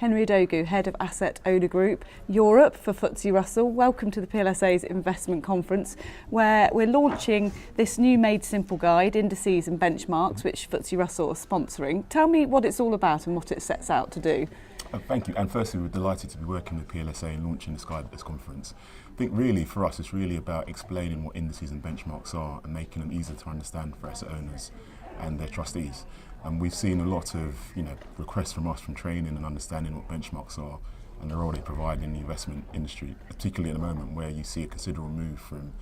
Henry Odogwu, Head of Asset Owner Group Europe for FTSE Russell. Welcome to the PLSA's Investment Conference, where we're launching this new Made Simple guide, Indices and Benchmarks, which FTSE Russell are sponsoring. Tell me what it's all about and what it sets out to do. Thank you. And firstly, we're delighted to be working with PLSA and launching this guide at this conference. I think really for us, it's really about explaining what indices and benchmarks are and making them easier to understand for asset owners and their trustees. And we've seen a lot of requests from us from training and understanding what benchmarks are and the role they provide in the investment industry, particularly at the moment where you see a considerable move from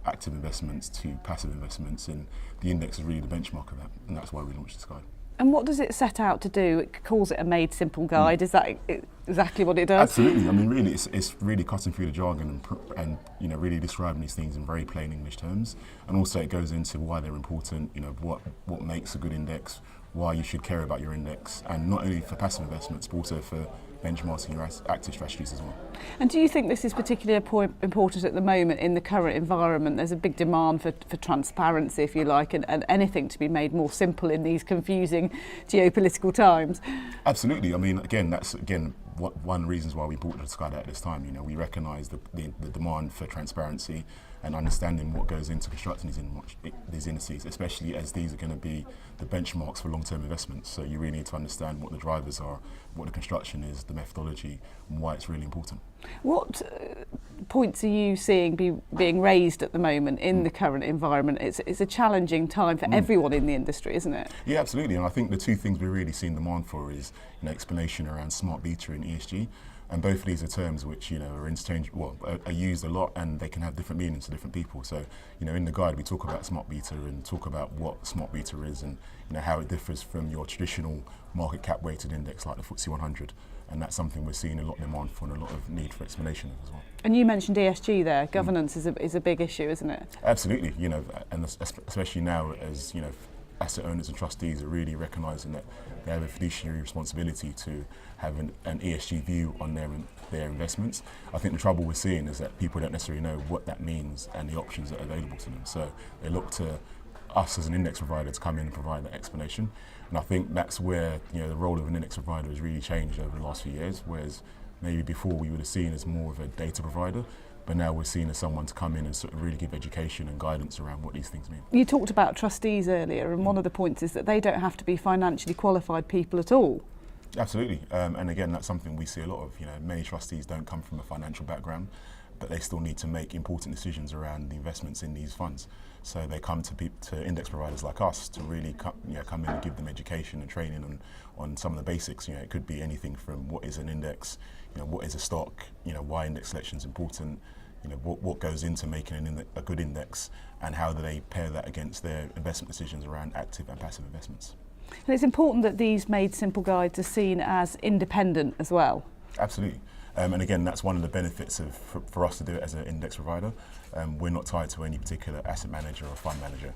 active investments to passive investments, and the index is really the benchmark of that, and that's why we launched this guide. And what does it set out to do? It calls it a Made Simple guide. Is that exactly what it does? Absolutely. I mean, really, it's really cutting through the jargon and really describing these things in very plain English terms. And also, it goes into why they're important. What makes a good index, why you should care about your index, and not only for passive investments, but also for benchmarking your active strategies as well. And do you think this is particularly important at the moment in the current environment? There's a big demand for transparency, if you like, and anything to be made more simple in these confusing geopolitical times. Absolutely. I mean, that's one of the reasons why we brought this guide out at this time. We recognise the demand for transparency and understanding what goes into constructing these indices, especially as these are going to be the benchmarks for long-term investments. So you really need to understand what the drivers are, what the construction is, the methodology, and why it's really important. What points are you seeing being raised at the moment in the current environment? It's a challenging time for everyone in the industry, isn't it? Yeah, absolutely. And I think the two things we're really seeing demand for is explanation around smart beta and ESG. And both of these are terms which are interchangeable, are used a lot, and they can have different meanings to different people. So in the guide we talk about smart beta and talk about what smart beta is and how it differs from your traditional market cap weighted index like the FTSE 100. And that's something we're seeing a lot of demand for and a lot of need for explanation as well. And you mentioned ESG there. Governance is a big issue, isn't it? Absolutely. And especially now as asset owners and trustees are really recognising that they have a fiduciary responsibility to have an ESG view on their investments. I think the trouble we're seeing is that people don't necessarily know what that means and the options that are available to them. So they look to us as an index provider to come in and provide that explanation. And I think that's where the role of an index provider has really changed over the last few years, whereas maybe before we would have seen as more of a data provider. But now we're seen as someone to come in and sort of really give education and guidance around what these things mean. You talked about trustees earlier, and one of the points is that they don't have to be financially qualified people at all. Absolutely, and again, that's something we see a lot of. Many trustees don't come from a financial background, but they still need to make important decisions around the investments in these funds. So they come to index providers like us to really come in and give them education and training on some of the basics. It could be anything from what is an index, what is a stock, why index selection is important, what goes into making a good index, and how do they pair that against their investment decisions around active and passive investments. And it's important that these Made Simple guides are seen as independent as well. Absolutely. And again, that's one of the benefits for us to do it as an index provider. We're not tied to any particular asset manager or fund manager.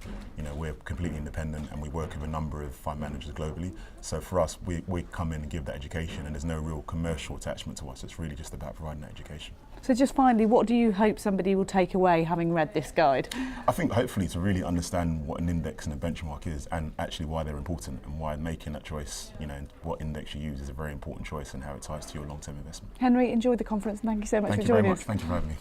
We're completely independent, and we work with a number of fund managers globally. So for us, we come in and give that education, and there's no real commercial attachment to us. It's really just about providing that education. So just finally, what do you hope somebody will take away having read this guide? I think hopefully to really understand what an index and a benchmark is, and actually why they're important, and why making that choice, what index you use is a very important choice, and how it ties to your long-term investment. Henry, enjoyed the conference. Thank you so much for joining us. Thank you very much. Thank you for having me.